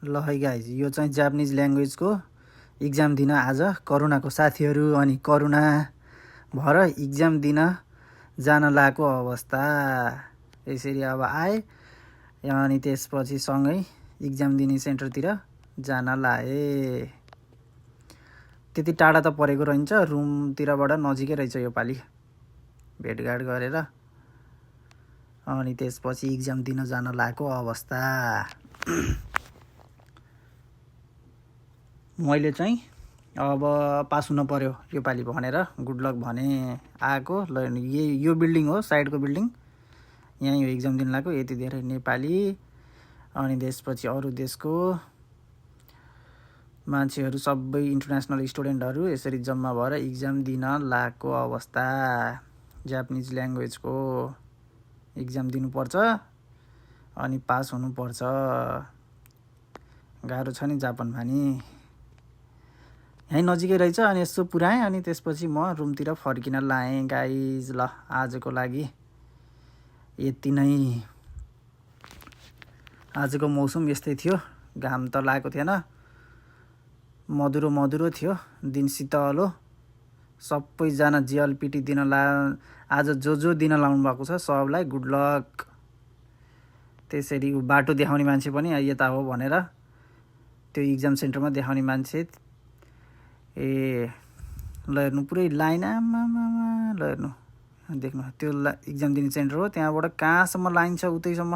ल है गाइज, यो चाहिँ जापानिज ल्याङ्ग्वेजको इक्जाम दिन आज करुणाको साथीहरू अनि करुणा भएर इक्जाम दिन जान लागेको अवस्था। यसरी अब आए अनि त्यसपछि सँगै इक्जाम दिने सेन्टरतिर जान लाए। त्यति टाढा त परेको रहन्छ, रुमतिरबाट नजिकै रहेछ यो पालि। भेटघाट गरेर अनि त्यसपछि इक्जाम दिन जान लागेको अवस्था। मैले चाहिँ अब पास हुन पर्यो यो पालि भनेर गुड लक भने आएको। ल यो बिल्डिङ हो, साइडको बिल्डिङ, यहीँ हो इक्जाम दिन लागेको। यति धेरै नेपाली अनि त्यसपछि अरू देशको मान्छेहरू सबै इन्टरनेसनल स्टुडेन्टहरू यसरी जम्मा भएर इक्जाम दिन लागेको अवस्था। जापानिज ल्याङ्ग्वेजको इक्जाम दिनुपर्छ अनि पास हुनुपर्छ। गाह्रो छ नि जापानमा नि। यहीँ नजिकै रहेछ अनि यसो पुऱ्याएँ अनि त्यसपछि म रुमतिर फर्किन लाएँ गाइज। ल आजको लागि यति नै। आजको मौसम यस्तै थियो, घाम त लागेको थिएन, मधुरो मधुरो थियो, दिन शीतल हो। सबैजना जिएलपिटी दिन आज जो दिन लाउनु भएको छ सबलाई गुड लक। त्यसरी बाटो देखाउने मान्छे पनि यता हो भनेर त्यो इक्जाम सेन्टरमा देखाउने मान्छे ल हेर्नु पुरै लाइन आमामा। ल हेर्नु देख्नु त्यो इक्जाम दिने सेन्टर हो, त्यहाँबाट कहाँसम्म लाइन छ उतैसम्म।